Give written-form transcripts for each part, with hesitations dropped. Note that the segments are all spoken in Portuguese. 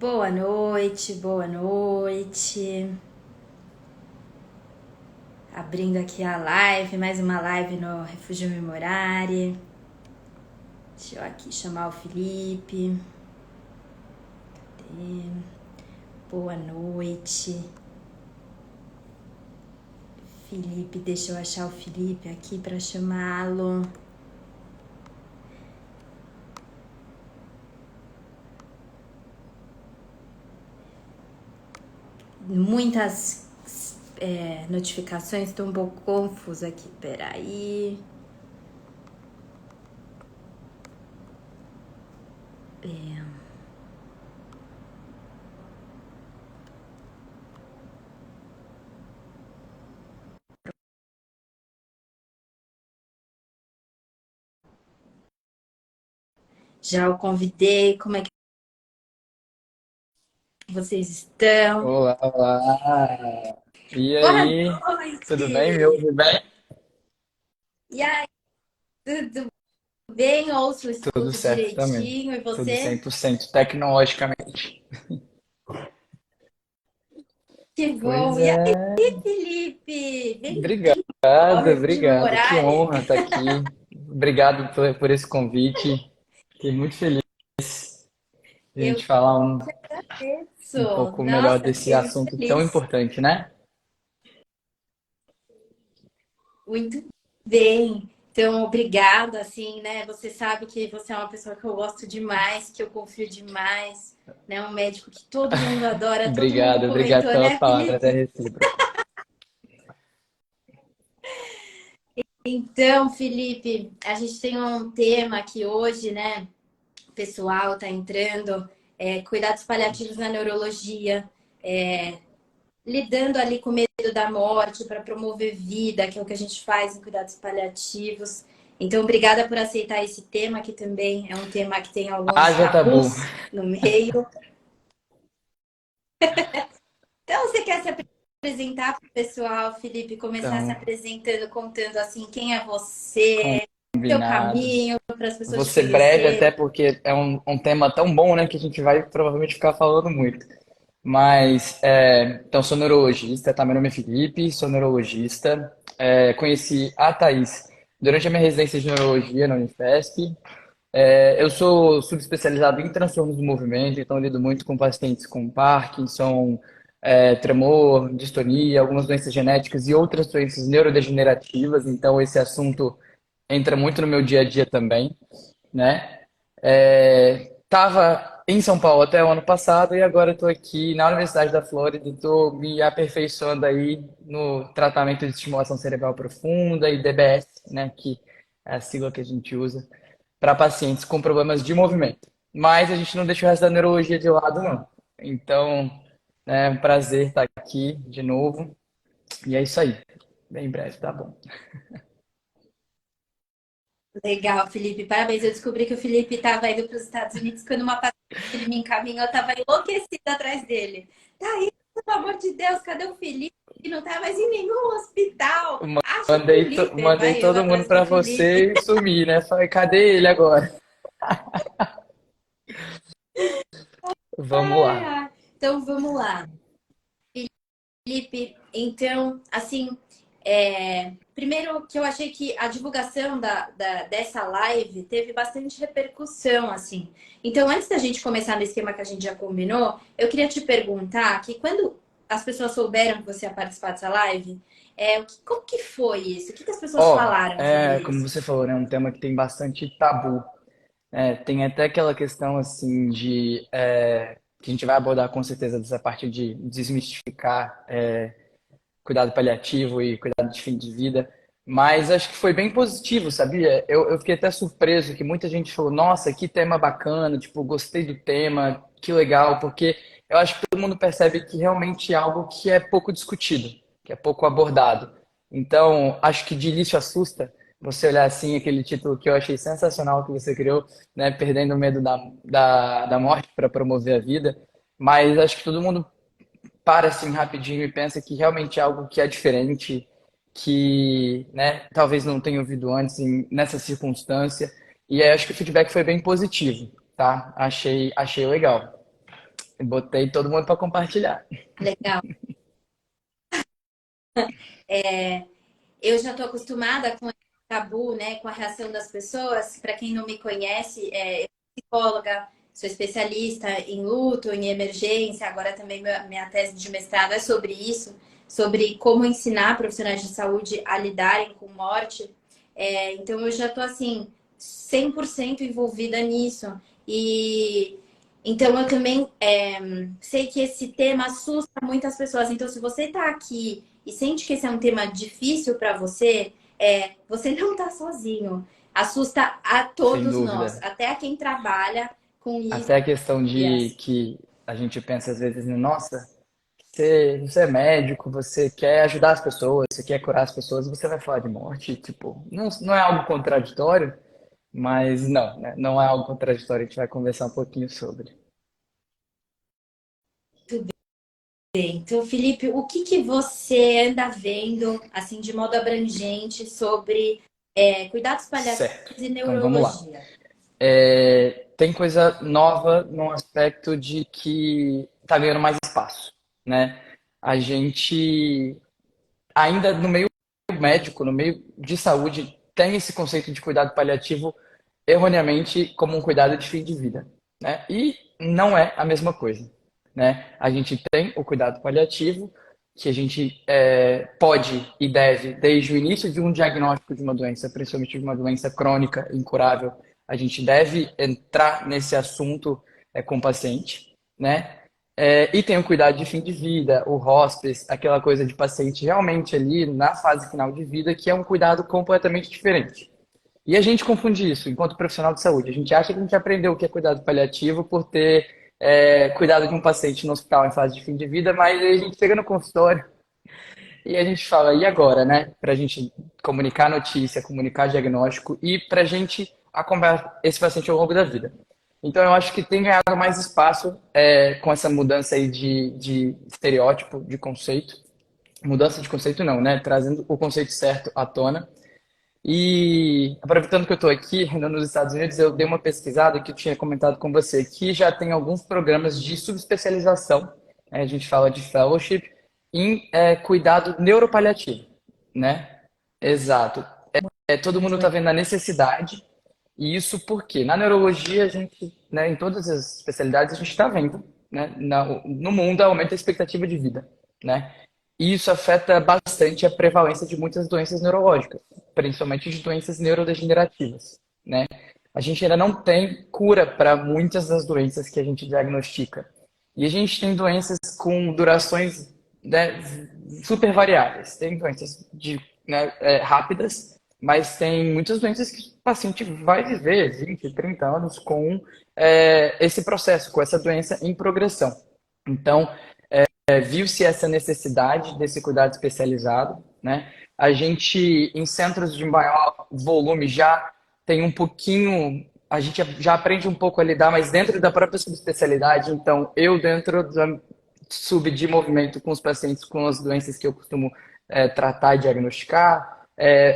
Boa noite, boa noite. Abrindo aqui a live, mais uma live no Refúgio Memorare. Deixa eu aqui chamar o Felipe. Boa noite. Felipe, deixa eu achar o Felipe aqui para chamá-lo. Muitas notificações, estou um pouco confusa aqui. Peraí. Já o convidei. Como é que vocês estão? Olá, olá. E Boa aí? Tudo bem? Me noite! ouve bem? E aí, tudo bem? Ouço, Tudo escuto certo também. direitinho. E Tudo você? 100% tecnologicamente. Que bom! Pois E aí, é. Felipe? Bem-vindo ao Obrigado, Refúgio obrigado. Que Memorare. honra estar aqui. Obrigado por esse convite. Fiquei muito feliz de a Eu gente falar um agradeço. pouco melhor Nossa, desse fiquei muito assunto tão feliz. importante, né? Muito bem. Então, obrigada, assim, né? Você sabe que você é uma pessoa que eu gosto demais, que eu confio demais, né? Um médico que todo mundo adora, todo mundo Obrigado, obrigado comentou, pela né, palavra, até Felipe? recíproca. Então, Felipe, a gente tem um tema aqui hoje, né? O pessoal tá entrando, cuidados paliativos na neurologia, lidando ali com o medo da morte para promover vida, que é o que a gente faz em cuidados paliativos. Então, obrigada por aceitar esse tema, que também é um tema que tem alguns Haja tabu. tabus no meio. Então, você quer se apresentar para o pessoal, Felipe, começar se Então, apresentando, contando assim quem é você, seu combinado. caminho, para as Vou pessoas te ser breve até conhecerem. porque é um tema tão bom, né, que a gente vai provavelmente ficar falando muito. Mas, então, sou neurologista, tá? Meu nome é Felipe, sou neurologista. Conheci a Thaís durante a minha residência de neurologia na Unifesp. Eu sou subespecializado em transtornos do movimento, então lido muito com pacientes com Parkinson, tremor, distonia, algumas doenças genéticas e outras doenças neurodegenerativas. Então, esse assunto entra muito no meu dia a dia também, né? Tava em São Paulo até o ano passado e agora estou aqui na Universidade da Flórida e estou me aperfeiçoando aí no tratamento de estimulação cerebral profunda e DBS, né, que é a sigla que a gente usa para pacientes com problemas de movimento. Mas a gente não deixa o resto da neurologia de lado, não. Então, é um prazer estar aqui de novo e é isso aí. Bem breve, tá bom. Legal, Felipe, parabéns. Eu descobri que o Felipe estava indo para os Estados Unidos quando uma paciente ele me encaminhou, eu estava enlouquecida atrás dele. Tá aí, pelo amor de Deus, cadê o Felipe? Não tá mais em nenhum hospital. Acha o Felipe. Mandei Vai eu todo mundo atrás do para Felipe. você e sumi, né? Falei, cadê ele agora? Vamos Ai, lá. ai. Então vamos lá. Felipe, então, assim, primeiro que eu achei que a divulgação dessa live teve bastante repercussão, assim. Então, antes da gente começar no esquema que a gente já combinou, eu queria te perguntar que quando as pessoas souberam que você ia participar dessa live, como que foi isso? O que que as pessoas Ó, falaram sobre como isso? você falou, né? Um tema que tem bastante tabu. Tem até aquela questão, assim, que a gente vai abordar com certeza dessa parte de desmistificar cuidado paliativo e cuidado de fim de vida. Mas acho que foi bem positivo, sabia? Eu fiquei até surpreso que muita gente falou, nossa, que tema bacana, tipo, gostei do tema, que legal, porque eu acho que todo mundo percebe que realmente é algo que é pouco discutido, que é pouco abordado. Então, acho que de início assusta você olhar assim aquele título que eu achei sensacional que você criou, né? Perdendo o medo da morte para promover a vida. Mas acho que todo mundo para assim rapidinho e pensa que realmente é algo que é diferente, que, né, talvez não tenha ouvido antes nessa circunstância. E aí acho que o feedback foi bem positivo, tá? Achei legal. Botei todo mundo para compartilhar. Legal. Eu já estou acostumada com esse tabu, né, com a reação das pessoas. Para quem não me conhece, eu sou psicóloga, sou especialista em luto, em emergência. Agora também minha tese de mestrado é sobre isso, sobre como ensinar profissionais de saúde a lidarem com morte. Então eu já estou assim 100% envolvida nisso. E então eu também sei que esse tema assusta muitas pessoas. Então se você está aqui e sente que esse é um tema difícil para você, você não está sozinho. Assusta a Sem todos nós, dúvida. até a quem trabalha com isso. Até a questão de que a gente pensa às vezes, nossa, você é médico, você quer ajudar as pessoas, você quer curar as pessoas, você vai falar de morte, tipo, não é algo contraditório, mas não, né? Não é algo contraditório, a gente vai conversar um pouquinho sobre. Tudo bem. Então, Felipe, o que que você anda vendo, assim, de modo abrangente, sobre cuidados paliativos Certo. e Então vamos lá. neurologia? Tem coisa nova no aspecto de que está ganhando mais espaço, né? A gente ainda no meio médico, no meio de saúde, tem esse conceito de cuidado paliativo erroneamente como um cuidado de fim de vida, né? E não é a mesma coisa, né? A gente tem o cuidado paliativo que a gente pode e deve, desde o início de um diagnóstico de uma doença, principalmente de uma doença crônica, incurável, a gente deve entrar nesse assunto com o paciente, né? E tem o cuidado de fim de vida, o hospice, aquela coisa de paciente realmente ali na fase final de vida, que é um cuidado completamente diferente. E a gente confunde isso enquanto profissional de saúde. A gente acha que a gente aprendeu o que é cuidado paliativo por ter cuidado de um paciente no hospital em fase de fim de vida, mas aí a gente chega no consultório e a gente fala, e agora, né? Para a gente comunicar a notícia, comunicar diagnóstico e para a gente acompanhar esse paciente ao longo da vida. Então, eu acho que tem ganhado mais espaço com essa mudança aí de estereótipo, de conceito. Mudança de conceito não, né? Trazendo o conceito certo à tona. E aproveitando que eu estou aqui ainda nos Estados Unidos, eu dei uma pesquisada que eu tinha comentado com você, que já tem alguns programas de subespecialização, né? A gente fala de fellowship, em cuidado neuropaliativo, né? Exato. Todo mundo Muito está legal. vendo a necessidade, e isso porque na neurologia a gente, né, em todas as especialidades a gente está vendo, né, no mundo aumenta a expectativa de vida, né? E isso afeta bastante a prevalência de muitas doenças neurológicas, principalmente de doenças neurodegenerativas, né? A gente ainda não tem cura para muitas das doenças que a gente diagnostica. E a gente tem doenças com durações, né, super variáveis. Tem doenças rápidas, mas tem muitas doenças que o paciente vai viver 20, 30 anos com esse processo, com essa doença em progressão. Então, viu-se essa necessidade desse cuidado especializado, né? A gente, em centros de maior volume, já tem um pouquinho, a gente já aprende um pouco a lidar, mas dentro da própria subespecialidade, então, eu dentro da sub de movimento com os pacientes com as doenças que eu costumo tratar e diagnosticar,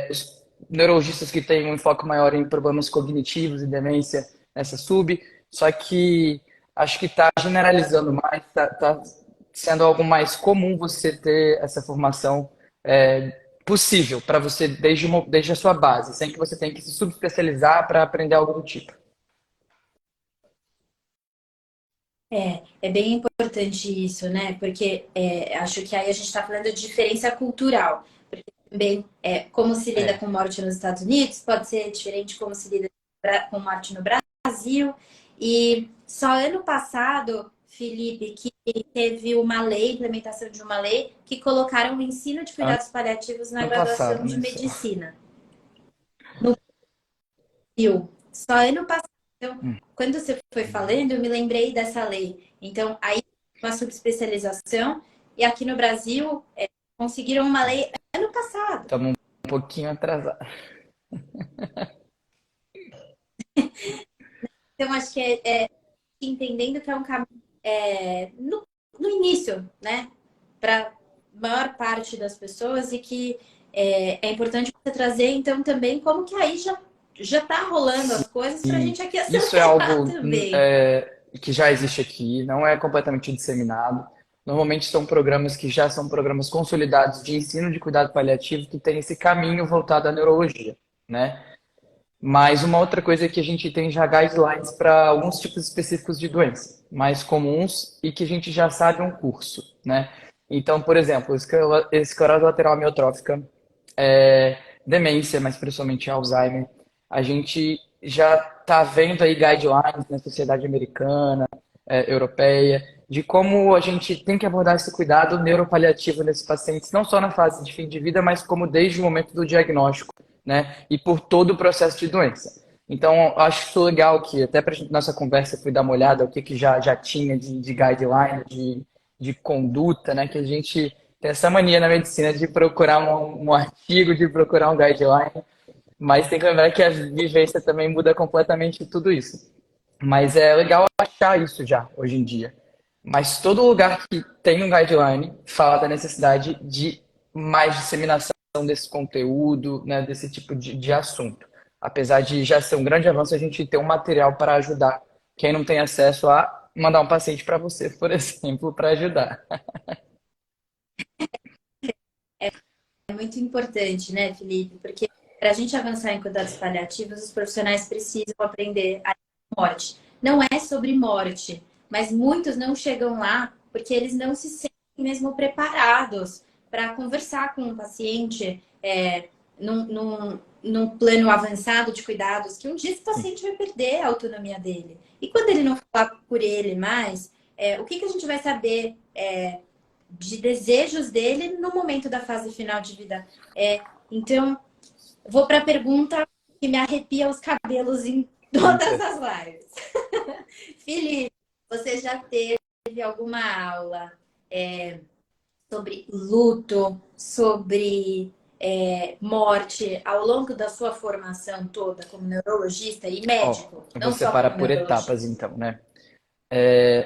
os neurologistas que têm um enfoque maior em problemas cognitivos e demência nessa sub, só que acho que está generalizando mais, está sendo algo mais comum você ter essa formação possível para você desde a sua base, sem que você tenha que se subespecializar para aprender algo do tipo. É bem importante isso, né? Porque acho que aí a gente está falando de diferença cultural. Porque também, como se lida É, com morte nos Estados Unidos, pode ser diferente como se lida com morte no Brasil. E só ano passado, Felipe, que teve uma lei, implementação de uma lei, que colocaram o ensino de cuidados paliativos na ano graduação passado, de né? Só. medicina. No Brasil, só ano passado. Então, quando você foi falando, eu me lembrei dessa lei. Então, aí uma subespecialização e aqui no Brasil conseguiram uma lei ano passado. Estamos um pouquinho atrasados. Então, acho que entendendo que é um caminho no início, né? Para maior parte das pessoas e que é importante você trazer, então, também como que aí já tá rolando as coisas para a gente aqui Isso é acelerar algo também. que já existe aqui, não é completamente disseminado. Normalmente são programas que já são programas consolidados de ensino de cuidado paliativo que tem esse caminho voltado à neurologia, né? Mas uma outra coisa é que a gente tem já guidelines para alguns tipos específicos de doença, mais comuns e que a gente já sabe um curso, né? Então, por exemplo, esclerose lateral amiotrófica, é, demência, mas principalmente Alzheimer, a gente já está vendo aí guidelines na sociedade americana, europeia, de como a gente tem que abordar esse cuidado neuropaliativo nesses pacientes, não só na fase de fim de vida, mas como desde o momento do diagnóstico, né? E por todo o processo de doença. Então, acho isso legal que até para nossa conversa fui dar uma olhada o que, que já tinha de guideline, de conduta, né? Que a gente tem essa mania na medicina de procurar um artigo, de procurar um guideline, mas tem que lembrar que a vivência também muda completamente tudo isso. Mas é legal achar isso já, hoje em dia. Mas todo lugar que tem um guideline fala da necessidade de mais disseminação desse conteúdo, né, desse tipo de assunto. Apesar de já ser um grande avanço, a gente ter um material para ajudar quem não tem acesso a mandar um paciente para você, por exemplo, para ajudar. É muito importante, né, Felipe? Porque para a gente avançar em cuidados paliativos, os profissionais precisam aprender a morte. Não é sobre morte, mas muitos não chegam lá porque eles não se sentem mesmo preparados para conversar com um paciente num plano avançado de cuidados, que um dia esse paciente vai perder a autonomia dele. E quando ele não falar por ele mais, o que a gente vai saber? De desejos dele no momento da fase final de vida. Então, vou para a pergunta que me arrepia os cabelos em todas as lives. Felipe, você já teve alguma aula sobre luto, sobre morte ao longo da sua formação toda como neurologista e Ó, médico? eu vou Não só separar como por etapas, neurologista. então, né?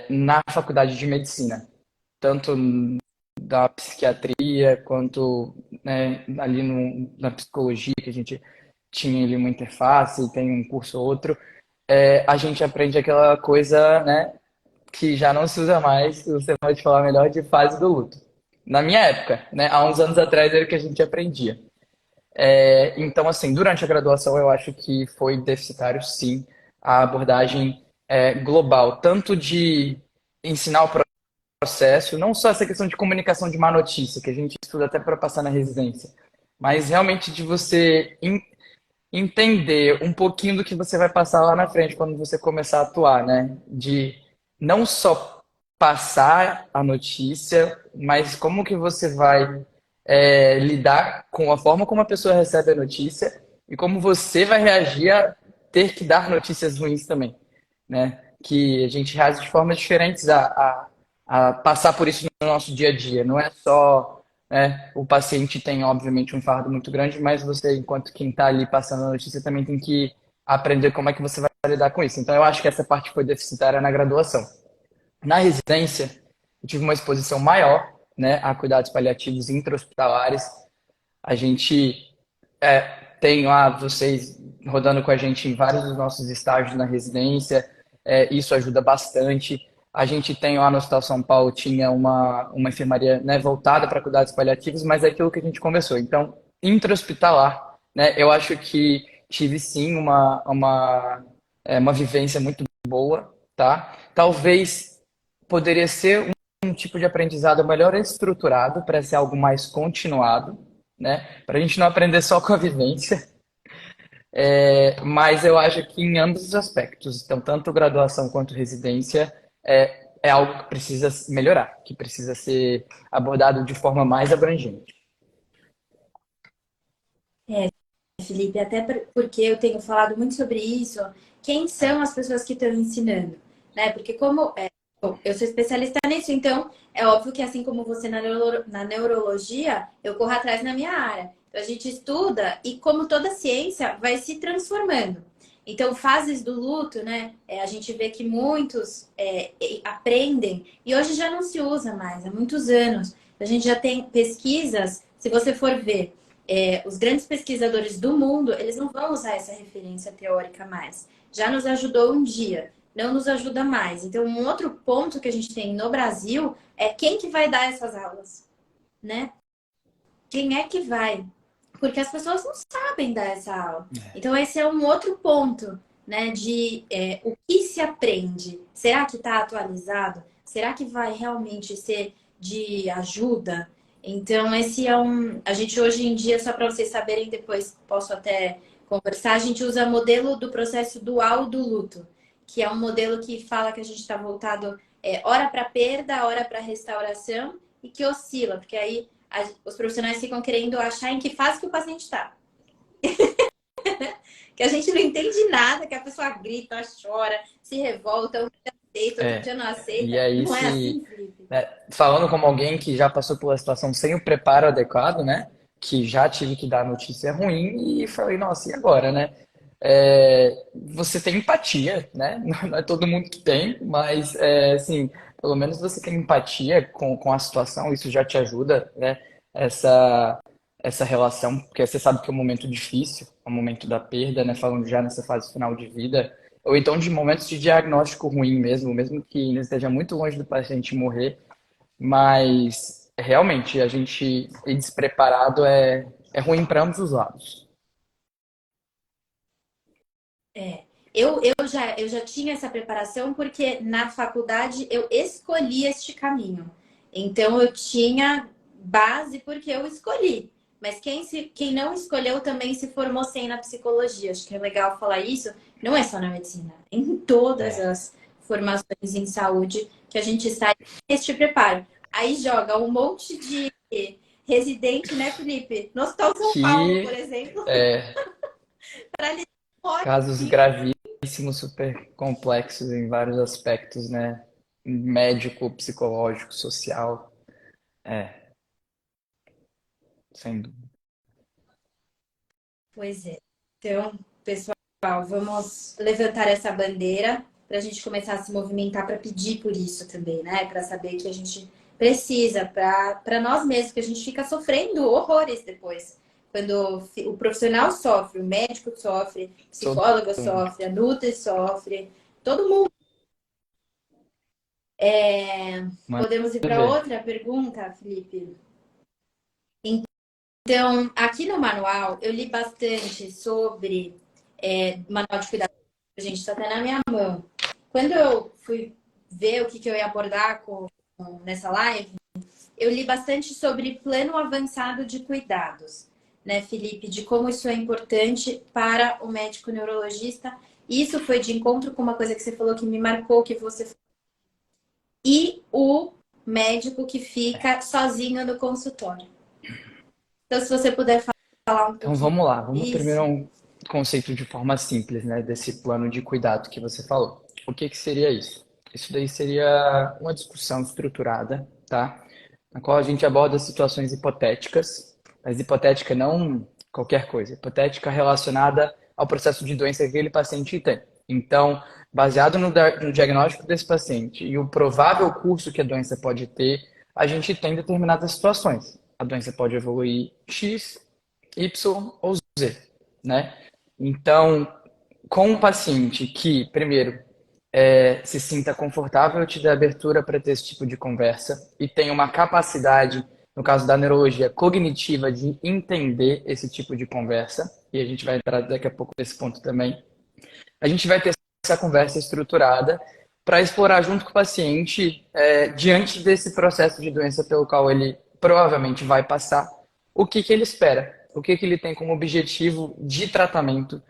Na faculdade de medicina, tanto da psiquiatria quanto, né, ali na psicologia, que a gente tinha ali uma interface, tem um curso ou outro, a gente aprende aquela coisa, né, que já não se usa mais, você pode falar melhor, de fase do luto. Na minha época, né, há uns anos atrás era o que a gente aprendia. Então, assim, durante a graduação eu acho que foi deficitário, sim, a abordagem global, tanto de ensinar o processo, não só essa questão de comunicação de má notícia, que a gente estuda até para passar na residência, mas realmente de você entender um pouquinho do que você vai passar lá na frente quando você começar a atuar, né? De não só passar a notícia, mas como que você vai lidar com a forma como a pessoa recebe a notícia e como você vai reagir a ter que dar notícias ruins também, né? Que a gente reage de formas diferentes a passar por isso no nosso dia a dia. Não é só, né, o paciente tem, obviamente, um fardo muito grande, mas você, enquanto quem está ali passando a notícia, também tem que aprender como é que você vai lidar com isso. Então, eu acho que essa parte foi deficitária na graduação. Na residência, eu tive uma exposição maior, né, a cuidados paliativos intra-hospitalares. A gente é, tem lá vocês rodando com a gente em vários dos nossos estágios na residência, isso ajuda bastante. A gente tem lá no Hospital São Paulo, tinha uma enfermaria, né, voltada para cuidados paliativos, mas é aquilo que a gente conversou. Então, intra-hospitalar, né, eu acho que tive sim uma vivência muito boa, tá? Talvez poderia ser um tipo de aprendizado melhor estruturado para ser algo mais continuado, né? Para a gente não aprender só com a vivência, mas eu acho que em ambos os aspectos, então tanto graduação quanto residência, é algo que precisa melhorar, que precisa ser abordado de forma mais abrangente. Felipe, até porque eu tenho falado muito sobre isso, quem são as pessoas que estão ensinando, né? Porque bom, eu sou especialista nisso, então é óbvio que assim como você na neurologia, eu corro atrás na minha área. Então, a gente estuda e como toda ciência vai se transformando. Então, fases do luto, né? A gente vê que muitos aprendem e hoje já não se usa mais, há muitos anos. A gente já tem pesquisas, se você for ver os grandes pesquisadores do mundo, eles não vão usar essa referência teórica mais. Já nos ajudou um dia, não nos ajuda mais. Então, um outro ponto que a gente tem no Brasil é quem que vai dar essas aulas, né? Quem é que vai? Porque as pessoas não sabem dar essa aula. Então, esse é um outro ponto, né? De o que se aprende. Será que está atualizado? Será que vai realmente ser de ajuda? Então, esse é um. A gente hoje em dia, só para vocês saberem, depois posso até conversar, a gente usa modelo do processo dual do luto, que é um modelo que fala que a gente está voltado hora para perda, hora para restauração e que oscila, porque aí os profissionais ficam querendo achar em que fase que o paciente está. Que a gente não entende nada, que a pessoa grita, chora, se revolta, um dia aceita, outro dia não E aceita. aí, Não é se, assim, Felipe? né, falando como alguém que já passou pela situação sem o preparo adequado, né? Que já tive que dar notícia ruim e falei, nossa, e agora, né? Você tem empatia, né? Não é todo mundo que tem, mas assim, pelo menos você tem empatia com a situação, isso já te ajuda, né? Essa, essa relação, porque você sabe que é um momento difícil, é um momento da perda, né? Falando já nessa fase final de vida, ou então de momentos de diagnóstico ruim mesmo, mesmo que ainda esteja muito longe do paciente morrer, mas realmente a gente ir despreparado é ruim para ambos os lados. É. Eu já tinha essa preparação porque na faculdade eu escolhi este caminho. Então eu tinha base porque eu escolhi. Mas quem não escolheu também se formou sem na psicologia. Acho que é legal falar isso. Não é só na medicina, em todas É. as formações em saúde que a gente sai este preparo. Aí joga um monte de residente, né, Felipe? No Hospital São Paulo, por Que exemplo, é, para lidar com casos gravíssimos, super complexos em vários aspectos, né? Médico, psicológico, social. É, sem dúvida. Pois é. Então, pessoal, vamos levantar essa bandeira para a gente começar a se movimentar para pedir por isso também, né? Para saber que a gente precisa, para nós mesmos, que a gente fica sofrendo horrores depois. Quando o profissional sofre, o médico sofre, o Todo psicólogo mundo. sofre, a Nutri sofre, todo mundo. Manda Podemos ir para ver. outra pergunta, Felipe? Então, aqui no manual, eu li bastante sobre manual de cuidado. Gente, está até na minha mão. Quando eu fui ver o que, que eu ia abordar nessa live, eu li bastante sobre plano avançado de cuidados, né, Felipe? De como isso é importante para o médico neurologista. Isso foi de encontro com uma coisa que você falou que me marcou, que você... E o médico que fica sozinho no consultório. Então, se você puder falar um Então pouquinho vamos lá, vamos primeiro disso. a um conceito de forma simples, né, desse plano de cuidado que você falou. O que que seria isso? Isso daí seria uma discussão estruturada, tá? Na qual a gente aborda situações hipotéticas, mas hipotética não qualquer coisa, hipotética relacionada ao processo de doença que aquele paciente tem. Então, baseado no diagnóstico desse paciente e o provável curso que a doença pode ter, a gente tem determinadas situações. A doença pode evoluir X, Y ou Z, né? Então, com um paciente que, primeiro, se sinta confortável, te dê abertura para ter esse tipo de conversa e tenha uma capacidade, no caso da neurologia cognitiva, de entender esse tipo de conversa, e a gente vai entrar daqui a pouco nesse ponto também, a gente vai ter essa conversa estruturada para explorar junto com o paciente, diante desse processo de doença pelo qual ele provavelmente vai passar, o que que ele espera, o que que ele tem como objetivo de tratamento,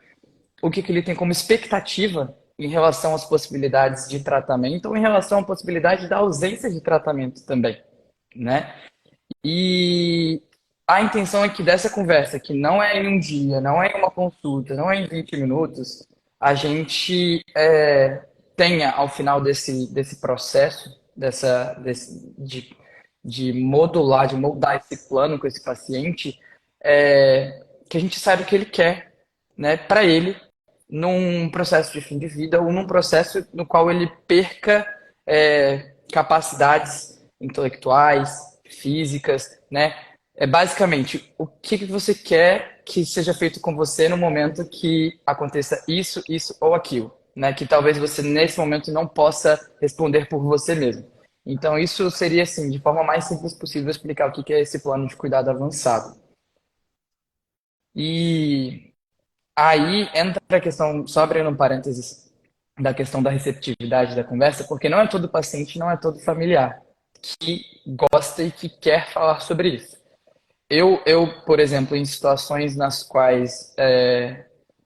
o que que ele tem como expectativa em relação às possibilidades de tratamento ou em relação à possibilidade da ausência de tratamento também, né? E a intenção aqui dessa conversa, que não é em um dia, não é em uma consulta, não é em 20 minutos, a gente tenha, ao final desse processo, de modular, de moldar esse plano com esse paciente, que a gente saiba o que ele quer, né, para ele, num processo de fim de vida ou num processo no qual ele perca capacidades intelectuais, físicas, né? É basicamente o que que você quer que seja feito com você no momento que aconteça isso, isso ou aquilo. né, que talvez você nesse momento não possa responder por você mesmo. Então, isso seria, assim, de forma mais simples possível, explicar o que que é esse plano de cuidado avançado. E aí entra a questão, só abrindo um parênteses, da questão da receptividade da conversa, porque não é todo paciente, não é todo familiar que gosta e que quer falar sobre isso. Por exemplo, em situações nas quais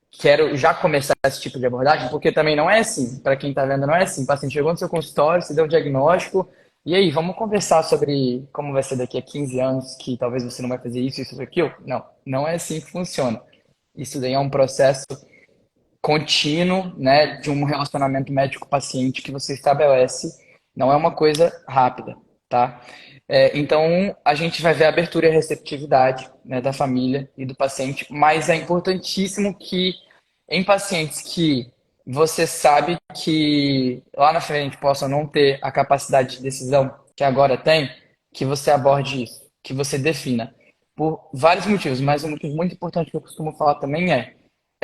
quero já começar esse tipo de abordagem, porque também não é assim, para quem está vendo, não é assim. O paciente chegou no seu consultório, se deu um diagnóstico, e aí, vamos conversar sobre como vai ser daqui a 15 anos, que talvez você não vai fazer isso, aquilo. Não, não é assim que funciona. Isso daí é um processo contínuo, né, de um relacionamento médico-paciente que você estabelece, não é uma coisa rápida, tá? Então, a gente vai ver a abertura e a receptividade, né, da família e do paciente, mas é importantíssimo que em pacientes que você sabe que lá na frente possam não ter a capacidade de decisão que agora tem, que você aborde isso, que você defina. Por vários motivos, mas um motivo muito importante que eu costumo falar também é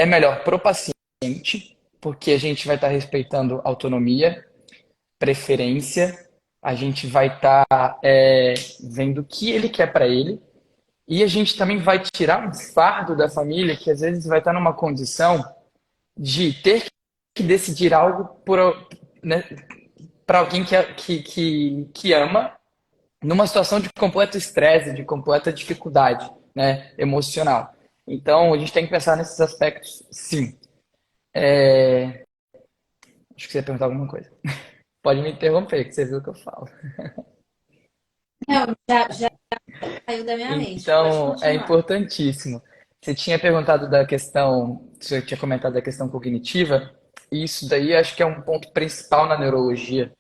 melhor pro paciente, porque a gente vai estar respeitando autonomia, preferência, a gente vai estar vendo o que ele quer para ele, e a gente também vai tirar um fardo da família que às vezes vai estar numa condição de ter que decidir algo né, para alguém que ama, numa situação de completo estresse, de completa dificuldade, né, emocional. Então, a gente tem que pensar nesses aspectos, sim. Acho que você ia perguntar alguma coisa. Pode me interromper, que você viu o que eu falo. Não, já saiu da minha mente. Pode Então, é continuar. importantíssimo. Você tinha perguntado da questão, você tinha comentado da questão cognitiva, e isso daí acho que é um ponto principal na neurologia,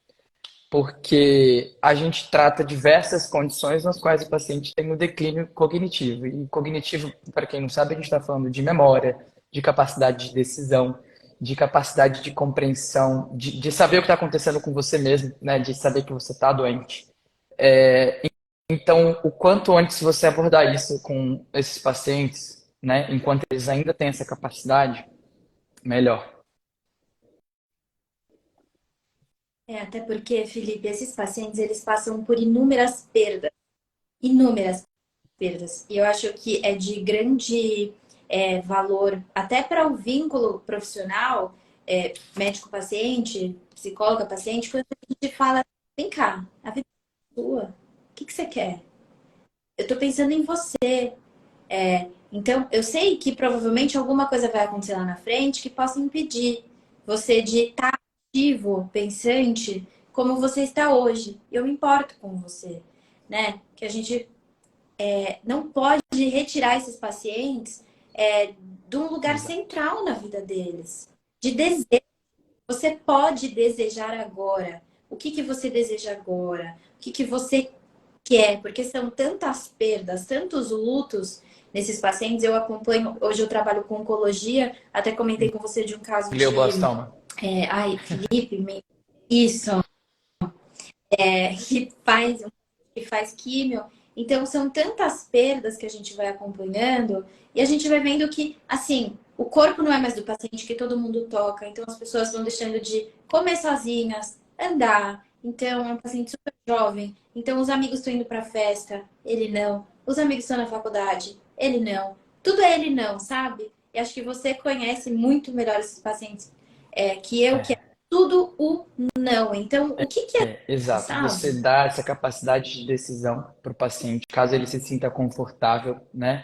porque a gente trata diversas condições nas quais o paciente tem um declínio cognitivo. E cognitivo, para quem não sabe, a gente está falando de memória, de capacidade de decisão, de capacidade de compreensão, de saber o que está acontecendo com você mesmo, né? De saber que você está doente. Então, o quanto antes você abordar isso com esses pacientes, né? Enquanto eles ainda têm essa capacidade, melhor. Até porque, Felipe, esses pacientes, eles passam por inúmeras perdas. E eu acho que é de grande valor, até para o vínculo profissional, médico-paciente, psicóloga-paciente, quando a gente fala, vem cá, a vida é sua, o que que você quer? Eu tô pensando em você. Então, eu sei que provavelmente alguma coisa vai acontecer lá na frente que possa impedir você de estar ativo, pensante, como você está hoje. Eu me importo com você, né? Que a gente não pode retirar esses pacientes de um lugar Exato. central na vida deles. De desejo. Você pode desejar agora. O que que você deseja agora? O que que você quer? Porque são tantas perdas, tantos lutos nesses pacientes. Eu acompanho, hoje eu trabalho com oncologia, até comentei com você de um caso de. Glioblastoma. Ai, Felipe, isso, que faz químio. Então, são tantas perdas que a gente vai acompanhando e a gente vai vendo que, assim, o corpo não é mais do paciente que todo mundo toca. Então, as pessoas vão deixando de comer sozinhas, andar. Então, é um paciente super jovem. Então, os amigos estão indo para festa, ele não. Os amigos estão na faculdade, ele não. Tudo é ele não, sabe? E acho que você conhece muito melhor esses pacientes que eu, que é tudo o não. Então, o que que é, Exato. Você sabe? dá essa capacidade de decisão para o paciente, caso ele se sinta confortável, né?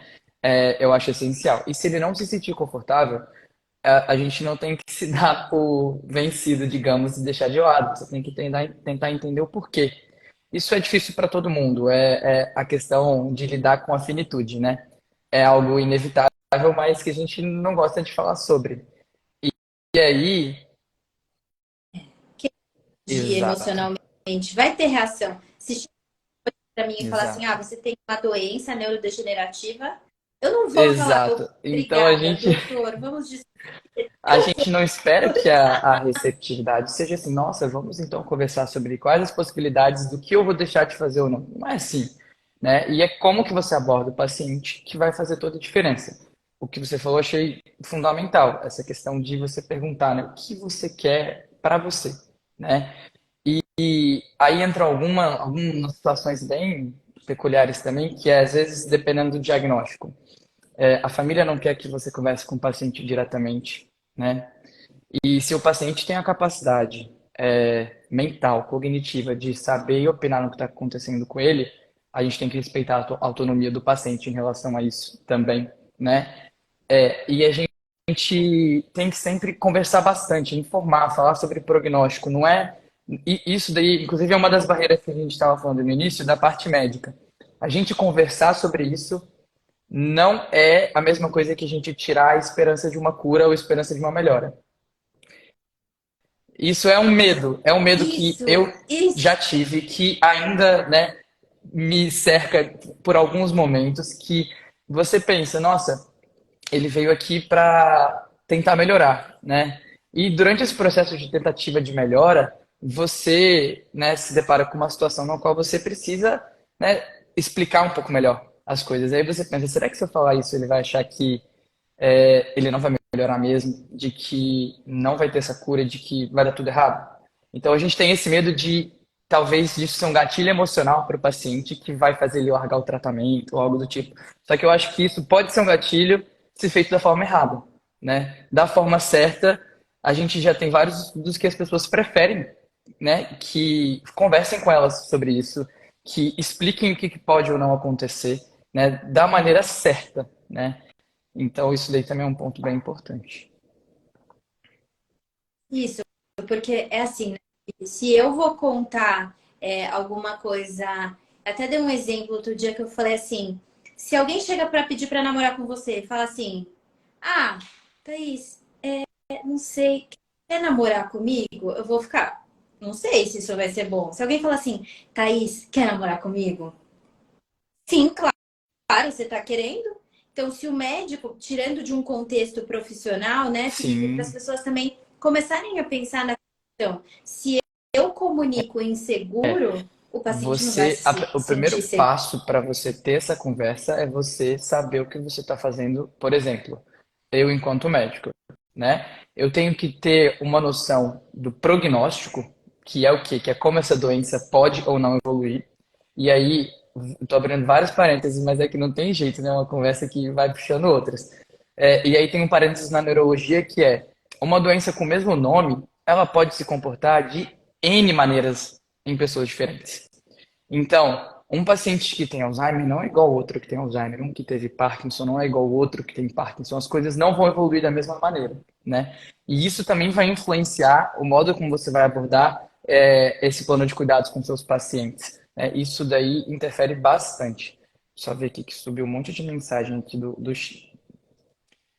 Eu acho essencial. E se ele não se sentir confortável, a gente não tem que se dar por vencido, digamos, e deixar de lado. Você tem que tentar entender o porquê. Isso é difícil para todo mundo. É a questão de lidar com a finitude, né? É algo inevitável, mas que a gente não gosta de falar sobre. E aí, exato, Emocionalmente, vai ter reação. Se chegar para mim e falar assim, exato. você tem uma doença neurodegenerativa, eu não vou falar, Exato. Então obrigada, doutor, vamos discutir. a gente não espera que a receptividade seja assim, nossa, vamos então conversar sobre quais as possibilidades do que eu vou deixar de fazer ou não. Não é assim, né? E é como que você aborda o paciente que vai fazer toda a diferença. o que você falou eu achei fundamental, essa questão de você perguntar, né, o que você quer para você, né? E aí entram algumas situações bem peculiares também, que é, às vezes, dependendo do diagnóstico. A família não quer que você converse com o paciente diretamente, né? E se o paciente tem a capacidade mental, cognitiva, de saber e opinar no que está acontecendo com ele, a gente tem que respeitar a autonomia do paciente em relação a isso também, né? E a gente tem que sempre conversar bastante, informar, falar sobre prognóstico. Não é. E isso daí, inclusive, é uma das barreiras que a gente estava falando no início, da parte médica. A gente conversar sobre isso não é a mesma coisa que a gente tirar a esperança de uma cura ou a esperança de uma melhora. Isso é um medo que eu Isso. já tive, que ainda, né, me cerca por alguns momentos, que você pensa, nossa, ele veio aqui para tentar melhorar, né? E durante esse processo de tentativa de melhora, você, né, se depara com uma situação na qual você precisa, né, explicar um pouco melhor as coisas. Aí você pensa, será que se eu falar isso ele vai achar que ele não vai melhorar mesmo, de que não vai ter essa cura, de que vai dar tudo errado? Então a gente tem esse medo de talvez disso ser um gatilho emocional para o paciente que vai fazer ele largar o tratamento ou algo do tipo. Só que eu acho que isso pode ser um gatilho se feito da forma errada, né? Da forma certa, a gente já tem vários estudos que as pessoas preferem, né, que conversem com elas sobre isso, que expliquem o que pode ou não acontecer, né, da maneira certa, né? Então isso daí também é um ponto bem importante. Isso, porque é assim, né? Se eu vou contar alguma coisa, até dei um exemplo outro dia que eu falei assim, se alguém chega para pedir para namorar com você e fala assim, ah, Thaís, não sei, quer namorar comigo? Eu vou ficar, não sei se isso vai ser bom. Se alguém falar assim, Thaís, quer namorar comigo? Sim, claro, você tá querendo. Então, se o médico, tirando de um contexto profissional, né, Felipe, para as Sim, pessoas também começarem a pensar na questão, se eu comunico inseguro, o paciente não vai se o primeiro sentir seguro. passo para você ter essa conversa é você saber o que você está fazendo. Por exemplo, eu enquanto médico, né? Eu tenho que ter uma noção do prognóstico, que é o quê? Que é como essa doença pode ou não evoluir. E aí, estou abrindo vários parênteses, mas é que não tem jeito, né? Uma conversa que vai puxando outras. E aí tem um parênteses na neurologia que é uma doença com o mesmo nome, ela pode se comportar de N maneiras em pessoas diferentes. Então, um paciente que tem Alzheimer não é igual ao outro que tem Alzheimer, um que teve Parkinson não é igual ao outro que tem Parkinson, as coisas não vão evoluir da mesma maneira, né? E isso também vai influenciar o modo como você vai abordar esse plano de cuidados com seus pacientes, né? Isso daí interfere bastante. Só ver aqui que subiu um monte de mensagem aqui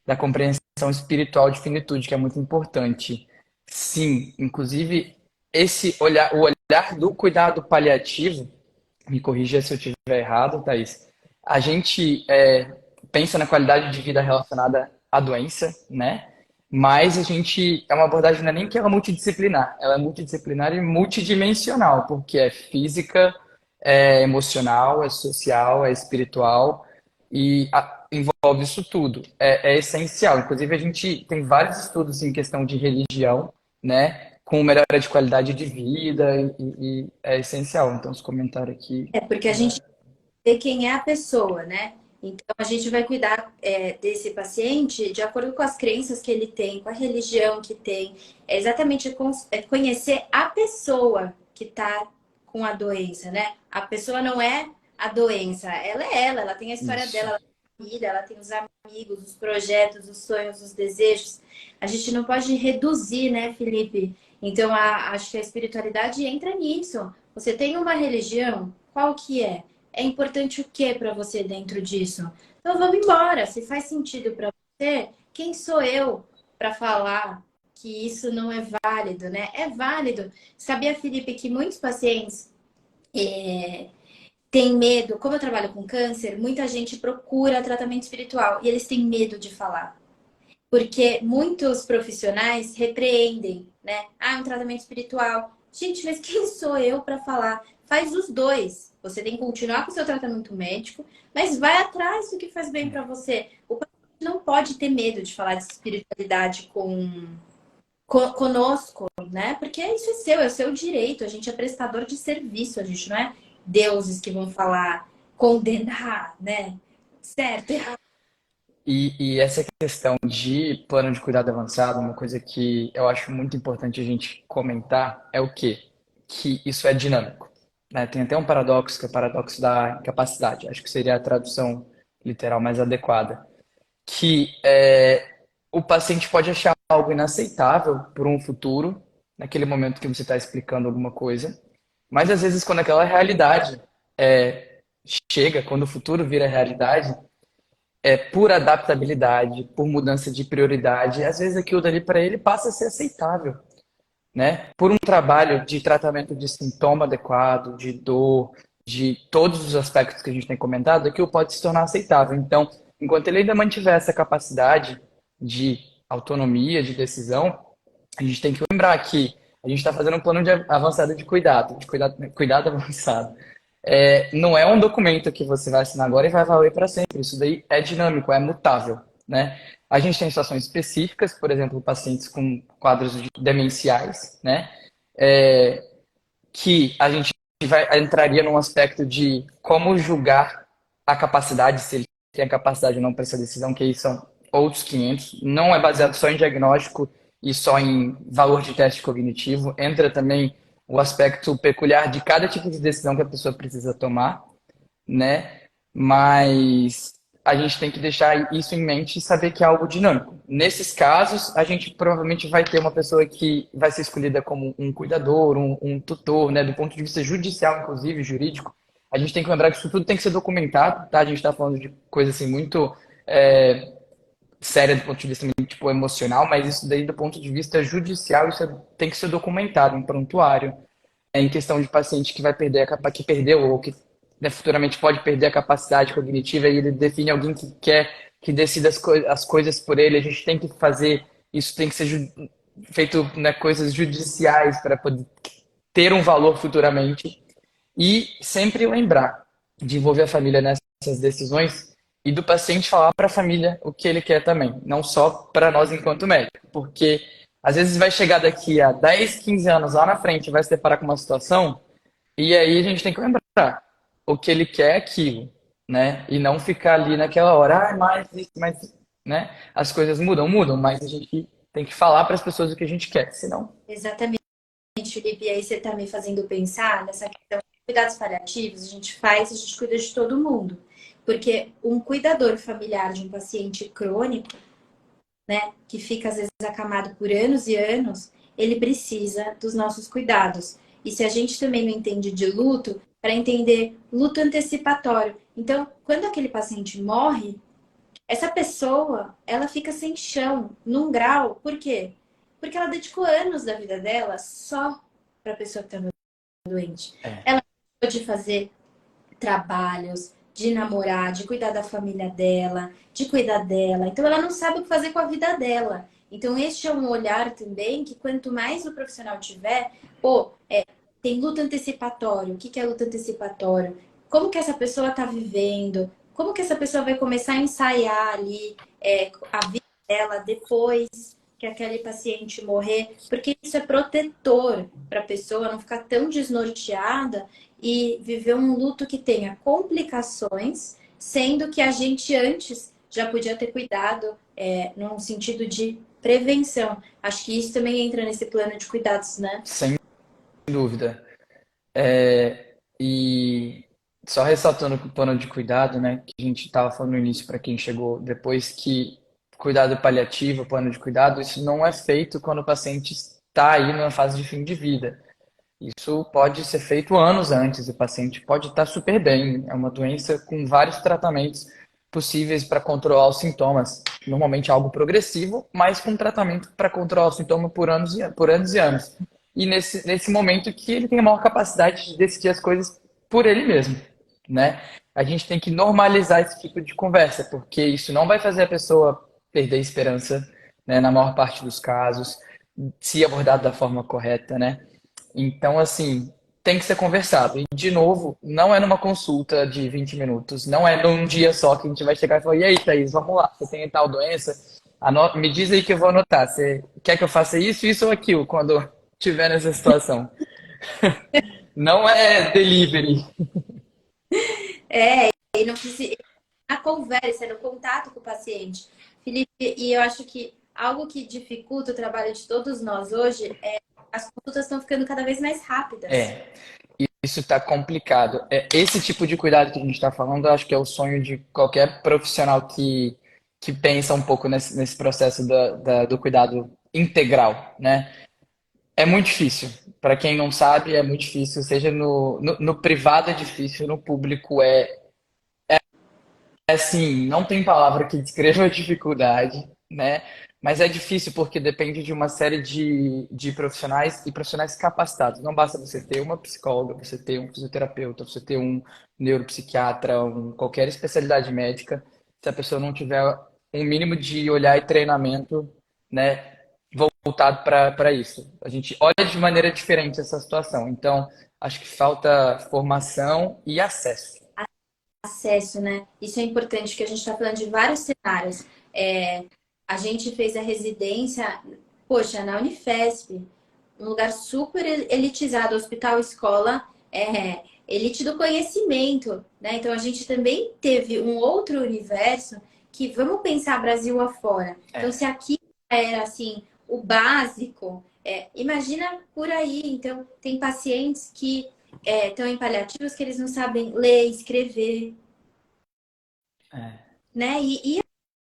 da compreensão espiritual de finitude, que é muito importante. Sim, inclusive esse olhar, o olhar do cuidado paliativo, me corrija se eu estiver errado, Thaís. A gente pensa na qualidade de vida relacionada à doença, né? Mas a gente é uma abordagem não é nem que ela é multidisciplinar, ela é multidisciplinar e multidimensional, porque é física, é emocional, é social, é espiritual e envolve isso tudo. É essencial. Inclusive a gente tem vários estudos em questão de religião, né? Com melhora de qualidade de vida e é essencial. Então, os comentários aqui. É porque a gente vê quem é a pessoa, né? Então, a gente vai cuidar desse paciente de acordo com as crenças que ele tem, com a religião que tem. É exatamente conhecer a pessoa que está com a doença, né? A pessoa não é a doença, ela tem a história Isso. dela, ela tem a família, ela tem os amigos, os projetos, os sonhos, os desejos. A gente não pode reduzir, né, Felipe? Então, acho que a espiritualidade entra nisso. Você tem uma religião, qual que é? É importante o que para você dentro disso? Então vamos embora. Se faz sentido para você, quem sou eu para falar que isso não é válido, né? É válido. Sabia, Felipe, que muitos pacientes têm medo. Como eu trabalho com câncer, muita gente procura tratamento espiritual e eles têm medo de falar. Porque muitos profissionais repreendem, né? Ah, um tratamento espiritual. Gente, mas quem sou eu para falar? Faz os dois. Você tem que continuar com o seu tratamento médico, mas vai atrás do que faz bem para você. não pode ter medo de falar de espiritualidade conosco, né? Porque isso é o seu direito. A gente é prestador de serviço, a gente não é deuses que vão falar, condenar, né? Certo, errado. E essa questão de plano de cuidado avançado, uma coisa que eu acho muito importante a gente comentar é o quê? Que isso é dinâmico, né? Tem até um paradoxo, que é o paradoxo da incapacidade. Acho que seria a tradução literal mais adequada. Que o paciente pode achar algo inaceitável por um futuro, naquele momento que você está explicando alguma coisa, mas às vezes quando aquela realidade chega, quando o futuro vira realidade, por adaptabilidade, por mudança de prioridade, às vezes aquilo dali para ele passa a ser aceitável, né? Por um trabalho de tratamento de sintoma adequado, de dor, de todos os aspectos que a gente tem comentado, aquilo pode se tornar aceitável. Então, enquanto ele ainda mantiver essa capacidade de autonomia, de decisão, a gente tem que lembrar que a gente está fazendo um plano de avançado de cuidado avançado. Não é um documento que você vai assinar agora e vai valer para sempre. Isso daí é dinâmico, é mutável, né? A gente tem situações específicas, por exemplo, pacientes com quadros demenciais, né? É, que a gente entraria num aspecto de como julgar a capacidade, se ele tem a capacidade ou não para essa decisão, que aí são outros 500. Não é baseado só em diagnóstico e só em valor de teste cognitivo. Entra também o aspecto peculiar de cada tipo de decisão que a pessoa precisa tomar, né? Mas a gente tem que deixar isso em mente e saber que é algo dinâmico. Nesses casos, a gente provavelmente vai ter uma pessoa que vai ser escolhida como um cuidador, um tutor, né? Do ponto de vista judicial, inclusive, jurídico. A gente tem que lembrar que isso tudo tem que ser documentado, tá? A gente está falando de coisa assim muito séria do ponto de vista tipo, emocional, mas isso daí do ponto de vista judicial, tem que ser documentado em prontuário, em questão de paciente que vai perder que perdeu ou que, né, futuramente pode perder a capacidade cognitiva e ele define alguém que quer que decida as coisas por ele. A gente tem que fazer isso, tem que ser feito, né, coisas judiciais para poder ter um valor futuramente e sempre lembrar de envolver a família nessas decisões e do paciente falar para a família o que ele quer também, não só para nós enquanto médico, porque às vezes vai chegar daqui a 10, 15 anos lá na frente, vai se deparar com uma situação e aí a gente tem que lembrar o que ele quer é aquilo, né? E não ficar ali naquela hora, mais isso, mais, né? As coisas mudam, mas a gente tem que falar para as pessoas o que a gente quer, senão. Exatamente, Felipe. E aí você está me fazendo pensar nessa questão de cuidados paliativos, a gente cuida de todo mundo. Porque um cuidador familiar de um paciente crônico, né, que fica às vezes acamado por anos e anos, ele precisa dos nossos cuidados. E se a gente também não entende de luto, para entender luto antecipatório. Então, quando aquele paciente morre, essa pessoa, ela fica sem chão, num grau. Por quê? Porque ela dedicou anos da vida dela só para a pessoa que estava doente. É. Ela pode fazer trabalhos, de namorar, de cuidar da família dela, de cuidar dela. Então ela não sabe o que fazer com a vida dela. Então este é um olhar também que quanto mais o profissional tiver, pô, tem luta antecipatório. O que que é luta antecipatório? Como que essa pessoa está vivendo? Como que essa pessoa vai começar a ensaiar ali a vida dela depois que aquele paciente morrer? Porque isso é protetor para a pessoa não ficar tão desnorteada e viver um luto que tenha complicações, sendo que a gente antes já podia ter cuidado num sentido de prevenção. Acho que isso também entra nesse plano de cuidados, né? Sem dúvida. E só ressaltando que o plano de cuidado, né, que a gente estava falando no início para quem chegou depois, que cuidado paliativo, plano de cuidado, isso não é feito quando o paciente está aí numa fase de fim de vida. Isso pode ser feito anos antes, o paciente pode estar super bem. É uma doença com vários tratamentos possíveis para controlar os sintomas. Normalmente é algo progressivo, mas com tratamento para controlar o sintoma por anos e anos. E nesse momento que ele tem a maior capacidade de decidir as coisas por ele mesmo, né? A gente tem que normalizar esse tipo de conversa, porque isso não vai fazer a pessoa perder a esperança, né, na maior parte dos casos, se abordado da forma correta, né? Então, assim, tem que ser conversado. E, de novo, não é numa consulta de 20 minutos, não é num dia só que a gente vai chegar e falar, e aí, Thaís, vamos lá, você tem tal doença? Me diz aí que eu vou anotar. Você quer que eu faça isso ou aquilo quando tiver nessa situação? Não é delivery. E não precisa, a conversa, no contato com o paciente. Felipe, e eu acho que algo que dificulta o trabalho de todos nós hoje é as consultas estão ficando cada vez mais rápidas. É, isso está complicado. Esse tipo de cuidado que a gente está falando, eu acho que é o sonho de qualquer profissional que pensa um pouco nesse processo do cuidado integral, né? É muito difícil. Para quem não sabe, é muito difícil. Seja no privado é difícil, no público é assim, não tem palavra que descreva a dificuldade, né? Mas é difícil porque depende de uma série de profissionais e profissionais capacitados. Não basta você ter uma psicóloga, você ter um fisioterapeuta, você ter um neuropsiquiatra, qualquer especialidade médica. Se a pessoa não tiver um mínimo de olhar e treinamento, né, voltado para isso. A gente olha de maneira diferente essa situação. Então, acho que falta formação e acesso. Acesso, né? Isso é importante, que a gente está falando de vários cenários. A gente fez a residência, poxa, na Unifesp, um lugar super elitizado, hospital, escola, elite do conhecimento, né? Então a gente também teve um outro universo que vamos pensar Brasil afora. Então, se aqui era assim, o básico, imagina por aí. Então, tem pacientes que estão em paliativos que eles não sabem ler, escrever, É. né? E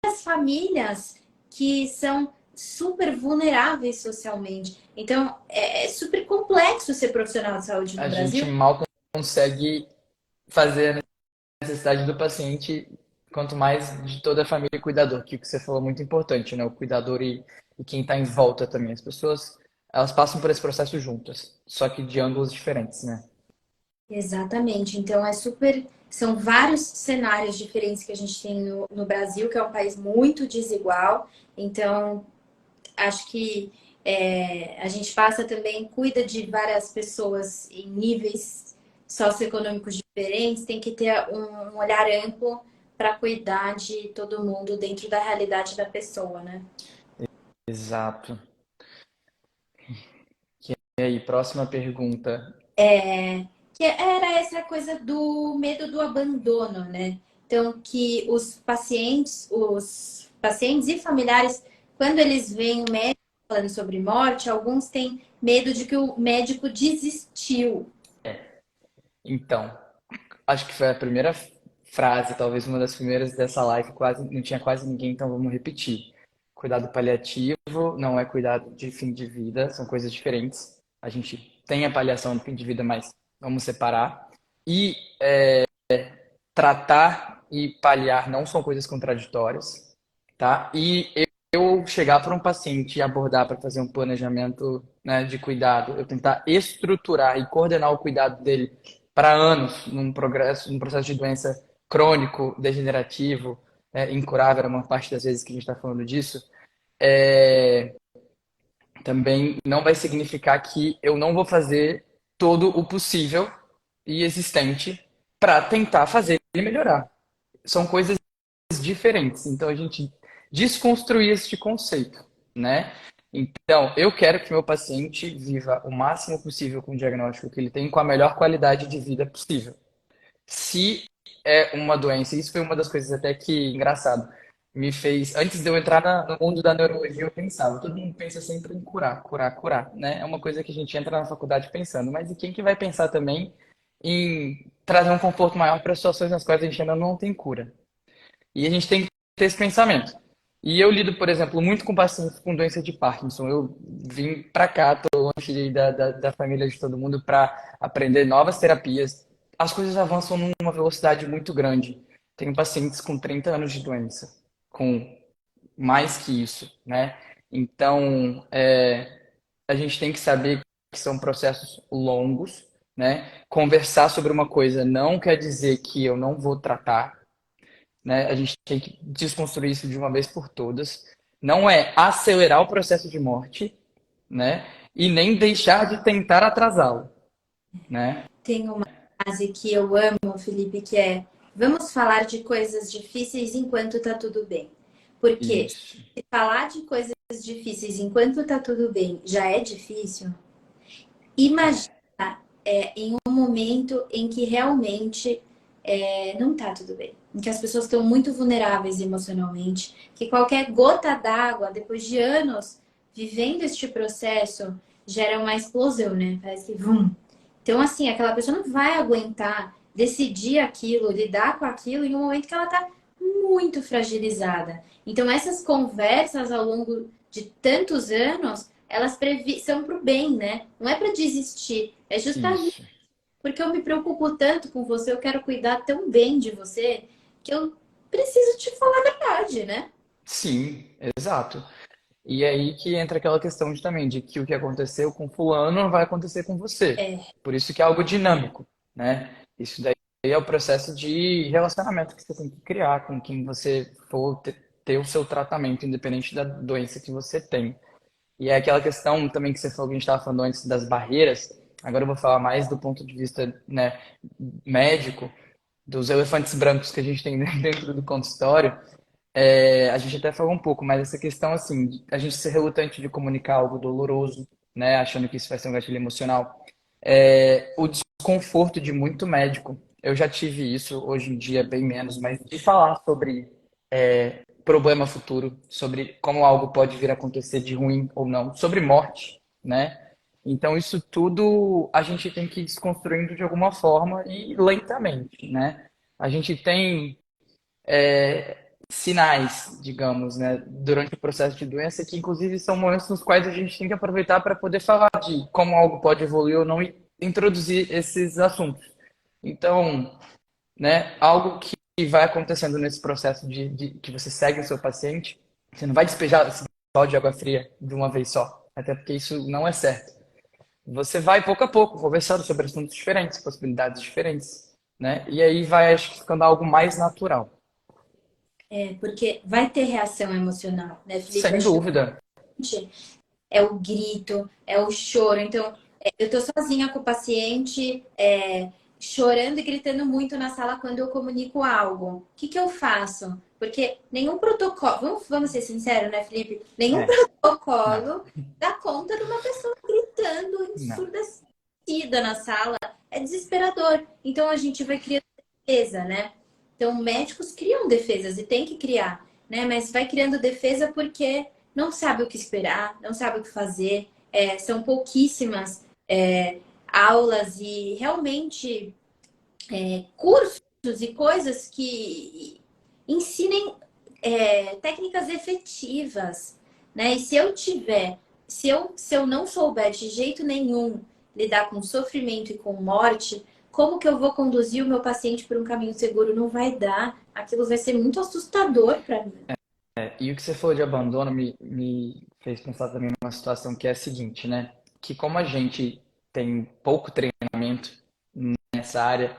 as famílias que são super vulneráveis socialmente. Então, é super complexo ser profissional de saúde no A gente Brasil. mal consegue fazer a necessidade do paciente, quanto mais de toda a família e cuidador, que o que você falou é muito importante, né? O cuidador e quem está em volta também. As pessoas, elas passam por esse processo juntas, só que de ângulos diferentes, né? Exatamente. Então, são vários cenários diferentes que a gente tem no Brasil, que é um país muito desigual. Então, acho que a gente passa também, cuida de várias pessoas em níveis socioeconômicos diferentes, tem que ter um olhar amplo para cuidar de todo mundo dentro da realidade da pessoa, né? Exato. E aí, próxima pergunta. Que era essa coisa do medo do abandono, né? Então, que os pacientes e familiares, quando eles veem o médico falando sobre morte, alguns têm medo de que o médico desistiu. Então, acho que foi a primeira frase, talvez uma das primeiras dessa live, quase não tinha quase ninguém, então vamos repetir. Cuidado paliativo não é cuidado de fim de vida, são coisas diferentes. A gente tem a paliação do fim de vida, mas vamos separar. E tratar e paliar não são coisas contraditórias, tá? E eu chegar para um paciente e abordar para fazer um planejamento, né, de cuidado, eu tentar estruturar e coordenar o cuidado dele para anos num processo de doença crônico, degenerativo, incurável, era uma parte das vezes que a gente está falando disso, é, também não vai significar que eu não vou fazer todo o possível e existente para tentar fazer ele melhorar. São coisas diferentes. Então a gente desconstruir este conceito, né? Então, eu quero que meu paciente viva o máximo possível com o diagnóstico que ele tem, com a melhor qualidade de vida possível. Se é uma doença, isso foi uma das coisas até que, engraçado, me fez, antes de eu entrar no mundo da neurologia, eu pensava, todo mundo pensa sempre em curar, curar, curar, né? É uma coisa que a gente entra na faculdade pensando, mas e quem que vai pensar também em trazer um conforto maior para situações nas quais a gente ainda não tem cura? E a gente tem que ter esse pensamento. E eu lido, por exemplo, muito com pacientes com doença de Parkinson. Eu vim para cá, estou longe da família de todo mundo para aprender novas terapias. As coisas avançam numa velocidade muito grande. Tenho pacientes com 30 anos de doença, com mais que isso, né? Então, a gente tem que saber que são processos longos, né? Conversar sobre uma coisa não quer dizer que eu não vou tratar, né? A gente tem que desconstruir isso de uma vez por todas. Não é acelerar o processo de morte, né? E nem deixar de tentar atrasá-lo. né? Tem uma frase que eu amo, Felipe, que é: vamos falar de coisas difíceis enquanto tá tudo bem. Porque Isso, se falar de coisas difíceis enquanto tá tudo bem já é difícil, imagina em um momento em que realmente não tá tudo bem. Em que as pessoas estão muito vulneráveis emocionalmente, que qualquer gota d'água, depois de anos vivendo este processo, gera uma explosão, né? Parece que vum. Então, assim, aquela pessoa não vai aguentar decidir aquilo, lidar com aquilo em um momento que ela tá muito fragilizada. Então, essas conversas ao longo de tantos anos, elas são pro bem, né? Não é para desistir, é justamente isso. porque eu me preocupo tanto com você, eu quero cuidar tão bem de você, que eu preciso te falar a verdade, né? Sim, exato. E aí que entra aquela questão também de que o que aconteceu com fulano não vai acontecer com você. É, Por isso que é algo dinâmico, né? Isso daí é o processo de relacionamento que você tem que criar com quem você for ter o seu tratamento, independente da doença que você tem. E é aquela questão também que você falou que a gente estava falando antes das barreiras. Agora eu vou falar mais do ponto de vista, né, médico, dos elefantes brancos que a gente tem dentro do consultório. A gente até falou um pouco, mas essa questão, assim, a gente ser relutante de comunicar algo doloroso, né, achando que isso vai ser um gatilho emocional. O desconforto de muito médico, eu já tive isso, hoje em dia bem menos, mas de falar sobre problema futuro, sobre como algo pode vir a acontecer de ruim ou não, sobre morte, né? Então, isso tudo a gente tem que ir desconstruindo de alguma forma e lentamente, né? A gente tem sinais, digamos, né, durante o processo de doença, que inclusive são momentos nos quais a gente tem que aproveitar para poder falar de como algo pode evoluir ou não e introduzir esses assuntos. Então, né, algo que vai acontecendo nesse processo de que você segue o seu paciente, você não vai despejar esse balde de água fria de uma vez só, até porque isso não é certo. Você vai pouco a pouco conversando sobre assuntos diferentes, possibilidades diferentes, né? E aí vai acho que ficando algo mais natural. porque vai ter reação emocional, né, Felipe? Sem Acho que dúvida. é o grito, é o choro. Então, eu tô sozinha com o paciente, chorando e gritando muito na sala quando eu comunico algo. O que que eu faço? Porque nenhum protocolo, vamos ser sinceros, né, Felipe? Nenhum É, não, protocolo dá conta de uma pessoa gritando não. ensurdecida na sala. É desesperador. Então, a gente vai criando defesa, né? Então, médicos criam defesas e tem que criar, né? Mas vai criando defesa porque não sabe o que esperar, não sabe o que fazer. São pouquíssimas aulas e realmente cursos e coisas que ensinem técnicas efetivas, né? E se eu não souber de jeito nenhum lidar com sofrimento e com morte, como que eu vou conduzir o meu paciente por um caminho seguro? Não vai dar. Aquilo vai ser muito assustador para mim. E o que você falou de abandono me fez pensar também numa situação que é a seguinte, né? Que como a gente tem pouco treinamento nessa área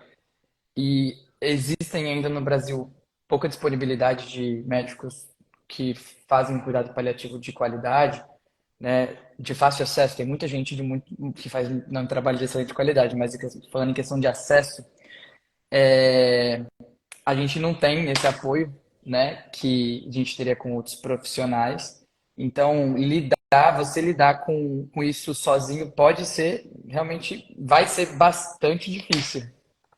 e existem ainda no Brasil pouca disponibilidade de médicos que fazem cuidado paliativo de qualidade, né? De fácil acesso, tem muita gente que faz um trabalho de excelente qualidade, mas falando em questão de acesso, a gente não tem esse apoio, né, que a gente teria com outros profissionais. Então, você lidar com isso sozinho pode ser, realmente, vai ser bastante difícil,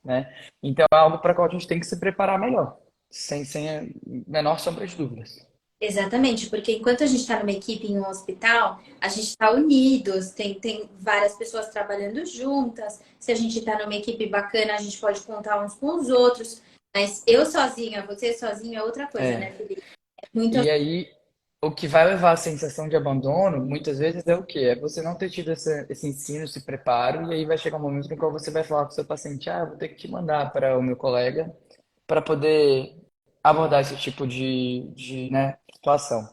né? Então, é algo para o qual a gente tem que se preparar melhor, sem a menor sombra de dúvidas. Exatamente, porque enquanto a gente está numa equipe em um hospital, a gente está unidos, tem várias pessoas trabalhando juntas. Se a gente está numa equipe bacana, a gente pode contar uns com os outros. Mas eu sozinha, você sozinho é outra coisa, né, É. Felipe? É muito. E aí, o que vai levar à sensação de abandono, muitas vezes, é o quê? É você não ter tido esse ensino, esse preparo, e aí vai chegar um momento no qual você vai falar com o seu paciente, ah, eu vou ter que te mandar para o meu colega para poder abordar esse tipo né, situação.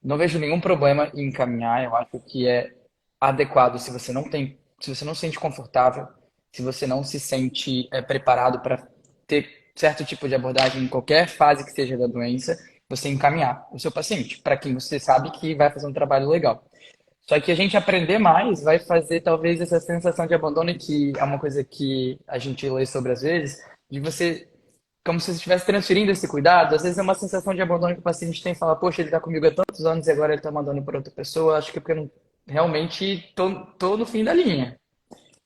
Não vejo nenhum problema em encaminhar, eu acho que é adequado se você não se sente confortável, se você não se sente preparado para ter certo tipo de abordagem em qualquer fase que seja da doença, você encaminhar o seu paciente para quem você sabe que vai fazer um trabalho legal. Só que a gente aprender mais vai fazer talvez essa sensação de abandono, que é uma coisa que a gente lê sobre às vezes, de você, como se você estivesse transferindo esse cuidado. Às vezes é uma sensação de abandono que o paciente tem e fala, poxa, ele está comigo há tantos anos e agora ele está mandando para outra pessoa. Acho que é porque eu não, realmente tô no fim da linha.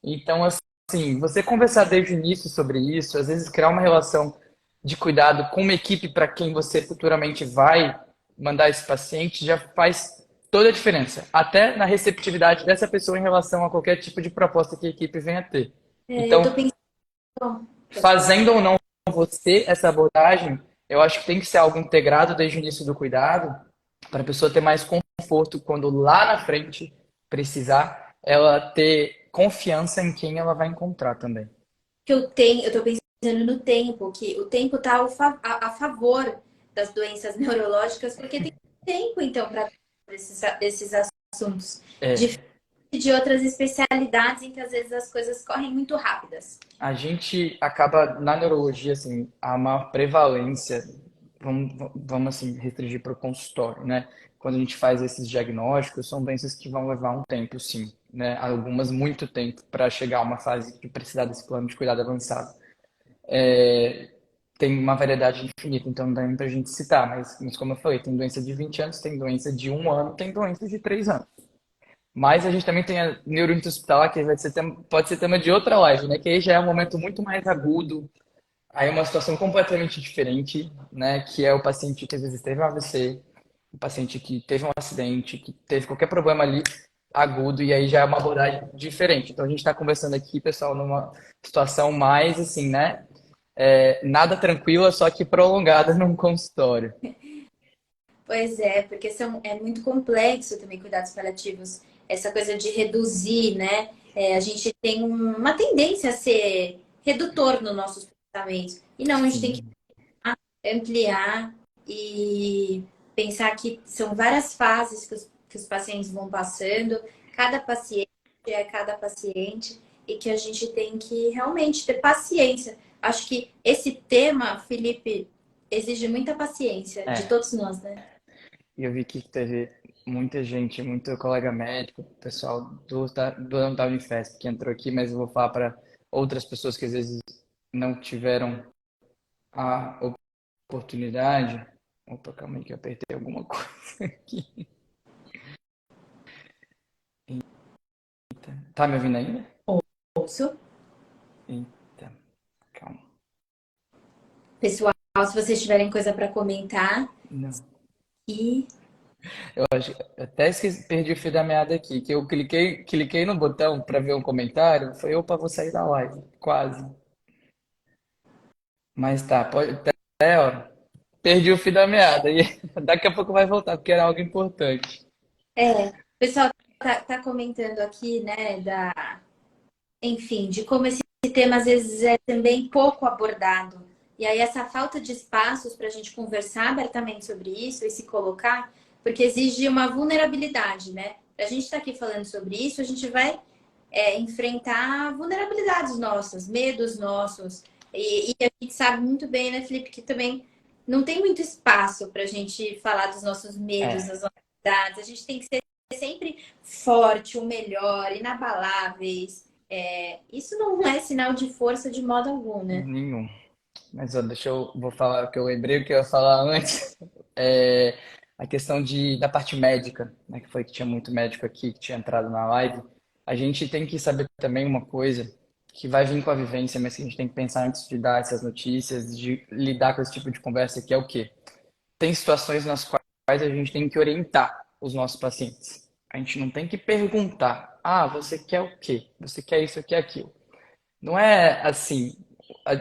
Então, assim, você conversar desde o início sobre isso, às vezes criar uma relação de cuidado com uma equipe para quem você futuramente vai mandar esse paciente, já faz toda a diferença. Até na receptividade dessa pessoa em relação a qualquer tipo de proposta que a equipe venha a ter. Eu tô Então, pensando, pode falar. fazendo ou não você essa abordagem, eu acho que tem que ser algo integrado desde o início do cuidado, para a pessoa ter mais conforto quando lá na frente precisar, ela ter confiança em quem ela vai encontrar também. Que eu tô pensando no tempo, que o tempo tá a favor das doenças neurológicas, porque tem tempo, então, para esses assuntos. É, Diferente de outras especialidades em que às vezes as coisas correm muito rápidas. a gente acaba, na neurologia, assim, a maior prevalência, vamos assim, restringir para o consultório, né? Quando a gente faz esses diagnósticos, são doenças que vão levar um tempo, sim, né? Algumas muito tempo para chegar a uma fase de precisar desse plano de cuidado avançado. Tem uma variedade infinita, então não dá nem pra gente citar, mas como eu falei, tem doença de 20 anos, tem doença de 1 ano, tem doença de 3 anos. Mas a gente também tem a neurite hospitalar, que pode ser tema de outra live, né? Que aí já é um momento muito mais agudo, aí é uma situação completamente diferente, né? Que é o paciente que às vezes teve um AVC, o paciente que teve um acidente, que teve qualquer problema ali agudo, e aí já é uma abordagem diferente. Então a gente está conversando aqui, pessoal, numa situação mais assim, né? Nada tranquila, só que prolongada num consultório. Pois é, porque é muito complexo também cuidados paliativos, essa coisa de reduzir, né? A gente tem uma tendência a ser redutor nos nossos pensamentos. E não, a gente tem que Sim, ampliar e pensar que são várias fases que os pacientes vão passando, cada paciente é cada paciente, e que a gente tem que realmente ter paciência. Acho que esse tema, Felipe, exige muita paciência de é. todos nós, né? E eu vi que teve muita gente, muito colega médico, pessoal do Hospital de Festa que entrou aqui, mas eu vou falar para outras pessoas que às vezes não tiveram a oportunidade. Opa, calma aí que eu apertei alguma coisa aqui. Tá me ouvindo ainda? Ouço. Eita, calma. Pessoal, se vocês tiverem coisa para comentar, Não. e Eu acho, até esqueci, perdi o fio da meada aqui, que eu cliquei no botão para ver um comentário, foi, opa, vou sair da live, quase. Mas tá, pode até, ó, perdi o fio da meada e daqui a pouco vai voltar, porque era algo importante. o pessoal tá comentando aqui, né, enfim, de como esse tema às vezes é também pouco abordado. E aí essa falta de espaços para a gente conversar abertamente sobre isso e se colocar, porque exige uma vulnerabilidade, né? Para a gente estar aqui falando sobre isso, a gente vai enfrentar vulnerabilidades nossas, medos nossos. E a gente sabe muito bem, né, Felipe, que também não tem muito espaço para a gente falar dos nossos medos, É, das nossas verdades. A gente tem que ser sempre forte, o melhor, inabaláveis. Isso não é sinal de força de modo algum, né? nenhum. Mas ó, vou falar o que eu lembrei, o que eu ia falar antes. É a questão da parte médica, né, que foi que tinha muito médico aqui que tinha entrado na live. A gente tem que saber também uma coisa que vai vir com a vivência, mas que a gente tem que pensar antes de dar essas notícias, de lidar com esse tipo de conversa, que é o quê? Tem situações nas quais a gente tem que orientar os nossos pacientes. A gente não tem que perguntar, ah, você quer o quê? Você quer isso, quer aquilo? Não é assim,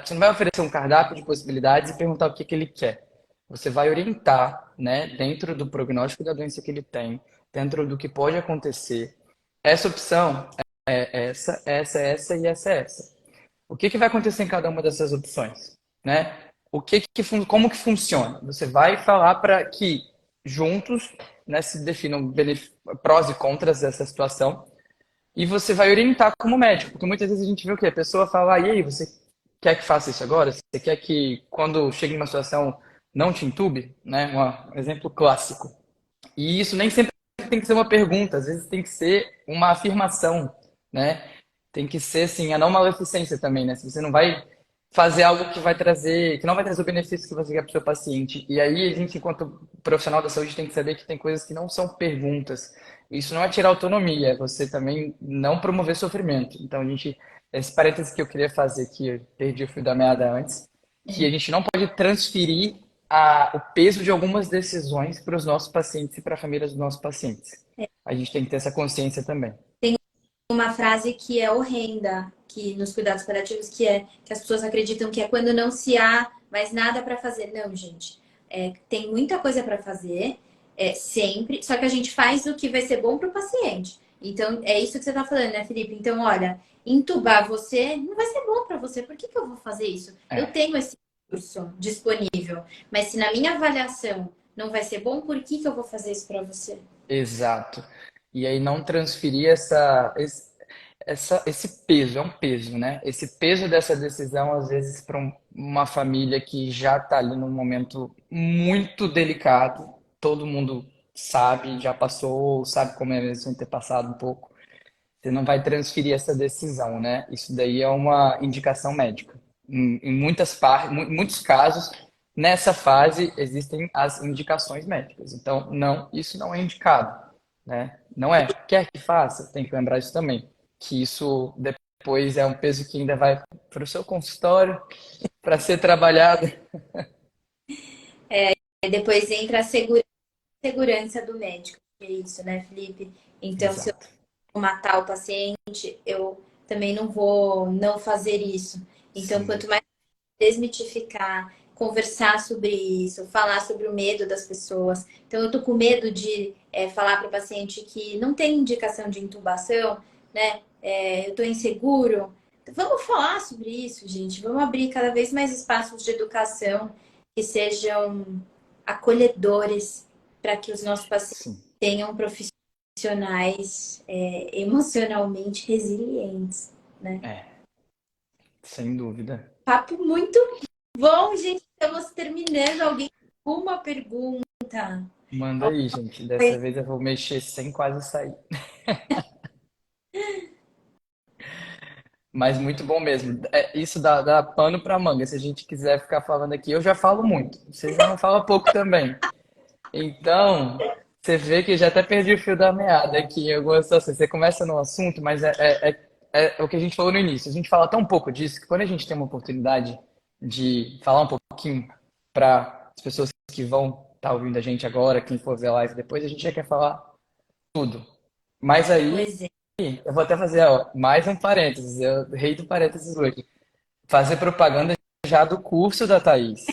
você não vai oferecer um cardápio de possibilidades e perguntar o que que ele quer. Você vai orientar, né, dentro do prognóstico da doença que ele tem, dentro do que pode acontecer. Essa opção é essa e essa. O que que vai acontecer em cada uma dessas opções, né? Como que funciona? Você vai falar para que juntos, né, se definam prós e contras dessa situação e você vai orientar como médico, porque muitas vezes a gente vê o quê? A pessoa fala, e aí, você quer que faça isso agora? Você quer que quando chega em uma situação não te entube, né? Um exemplo clássico. E isso nem sempre tem que ser uma pergunta, às vezes tem que ser uma afirmação, né? Tem que ser, assim, a não maleficência também, né? Se você não vai fazer algo que vai trazer, que não vai trazer o benefício que você quer para o seu paciente. E aí a gente, enquanto profissional da saúde, tem que saber que tem coisas que não são perguntas. Isso não é tirar autonomia, é você também não promover sofrimento. Então, esse parênteses que eu queria fazer, que eu perdi o fio da meada antes, que a gente não pode transferir o peso de algumas decisões para os nossos pacientes e para a família dos nossos pacientes. A gente tem que ter essa consciência também. Uma frase que é horrenda que nos cuidados paliativos, que é que as pessoas acreditam que é quando não se há mais nada para fazer. Não, gente. Tem muita coisa para fazer, sempre, só que a gente faz o que vai ser bom para o paciente. Então, é isso que você está falando, né, Felipe? Então, olha, entubar você não vai ser bom para você. Por que que eu vou fazer isso? Eu É, tenho esse curso disponível, mas se na minha avaliação não vai ser bom, por que que eu vou fazer isso para você? exato. E aí não transferir esse peso, é um peso, né? Esse peso dessa decisão, às vezes, para uma família que já está ali num momento muito delicado, todo mundo sabe, já passou, sabe como é mesmo sem ter passado um pouco. Você não vai transferir essa decisão, né? Isso daí é uma indicação médica. Em muitos casos, nessa fase existem as indicações médicas. Então, não, isso não é indicado, né? Não é. Quer que faça? Tem que lembrar isso também, que isso depois é um peso que ainda vai para o seu consultório para ser trabalhado. E depois entra a segurança do médico. É isso, né, Felipe? Então, se eu Exato. vou matar o paciente, eu também não vou não fazer isso. Então, Sim. quanto mais desmitificar, conversar sobre isso, falar sobre o medo das pessoas. Então, eu tô com medo de falar para o paciente que não tem indicação de intubação, né? Eu tô inseguro. Vamos falar sobre isso, gente. Vamos abrir cada vez mais espaços de educação que sejam acolhedores para que os nossos pacientes Sim. tenham profissionais emocionalmente resilientes, né? É, sem dúvida. Papo muito bom, gente. Estamos terminando. Alguém tem uma pergunta? Manda aí, gente. Dessa vez eu vou mexer sem quase sair. Mas muito bom mesmo. Isso dá pano para manga. Se a gente quiser ficar falando aqui, eu já falo muito. Você já não fala pouco também. Então, você vê que já até perdi o fio da meada aqui em algumas situações. Você começa no assunto, mas é o que a gente falou no início. A gente fala tão pouco disso que quando a gente tem uma oportunidade de falar um pouquinho para as pessoas que vão estar ouvindo a gente agora, quem for ver a live depois, a gente já quer falar tudo. Mas aí Pois é. eu vou até fazer, ó, mais um parênteses, eu rei do parênteses hoje. Fazer propaganda já do curso da Thaís,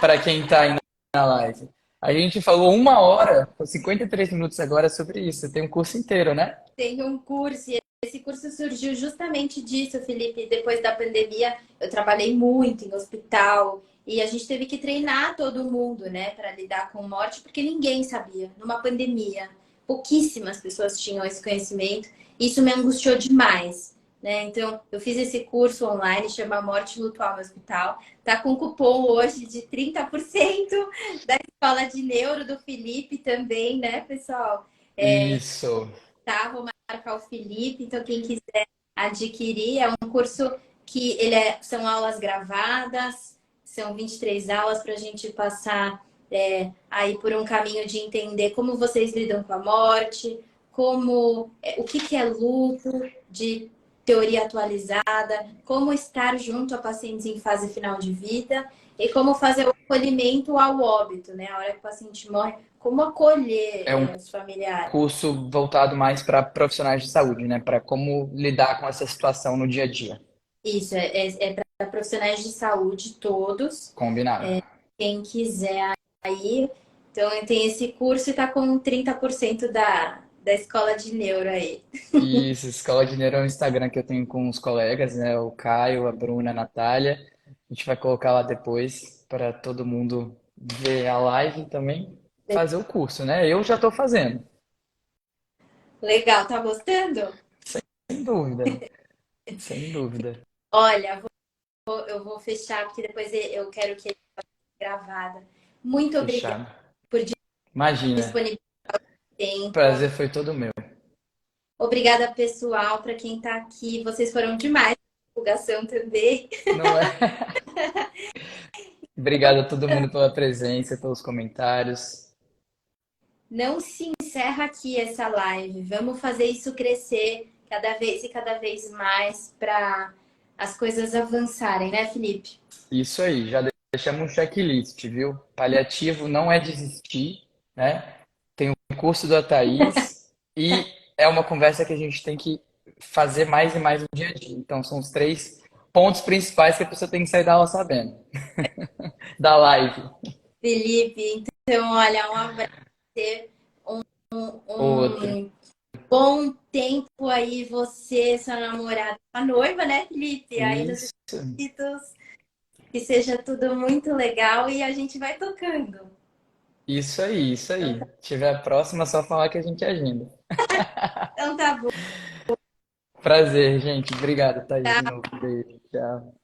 para quem está aí na live. A gente falou 1 hora, com 53 minutos agora sobre isso. Tem um curso inteiro, né? Tem um curso, e esse curso surgiu justamente disso, Felipe. Depois da pandemia, eu trabalhei muito em hospital e a gente teve que treinar todo mundo, né, para lidar com morte, porque ninguém sabia. Numa pandemia, pouquíssimas pessoas tinham esse conhecimento. Isso me angustiou demais, né? Então, eu fiz esse curso online, chama Morte Lutual no Hospital. Tá com cupom hoje de 30% da escola de neuro do Felipe também, né, pessoal? Isso. Tá, vou marcar o Felipe. Então, quem quiser adquirir, é um curso que são aulas gravadas, são 23 aulas para a gente passar aí por um caminho de entender como vocês lidam com a morte, o que que é luto, de teoria atualizada, como estar junto a pacientes em fase final de vida e como fazer o acolhimento ao óbito, né? A hora que o paciente morre, como acolher É um os familiares. curso voltado mais para profissionais de saúde, né? Para como lidar com essa situação no dia a dia. Isso, é para profissionais de saúde todos. Combinado. Quem quiser aí. Então, tem esse curso e está com 30% da escola de neuro aí. Isso, Escola de Neuro é um Instagram que eu tenho com os colegas, né? O Caio, a Bruna, a Natália. A gente vai colocar lá depois para todo mundo ver a live e também fazer o curso, né? Eu já estou fazendo, Legal, tá gostando? sem dúvida, sem dúvida. Olha, eu vou fechar, porque depois eu quero que ele seja gravada. Muito obrigada Fechado. por Imagina. disponibilizar. tempo. Prazer foi todo meu. Obrigada, pessoal, para quem está aqui. Vocês foram demais na divulgação também. Não é? Obrigado a todo mundo pela presença, pelos comentários. Não se encerra aqui essa live. Vamos fazer isso crescer cada vez e cada vez mais para as coisas avançarem, né, Felipe? Isso aí, já deixamos um checklist, viu? Paliativo não é desistir, né? Tem o curso da Thaís e é uma conversa que a gente tem que fazer mais e mais no dia a dia. Então, são os três pontos principais que a pessoa tem que sair da aula sabendo. Da live. Felipe, então, olha, um abraço, Outro. um bom tempo aí, você, sua namorada, a noiva, né, Felipe? Aí nos Isso. inscritos, que seja tudo muito legal e a gente vai tocando. Isso aí, isso Então aí. Se tiver a próxima, é só falar que a gente agenda. então tá bom. Prazer, gente. Obrigado, Thaís, de novo. Beijo. Tchau.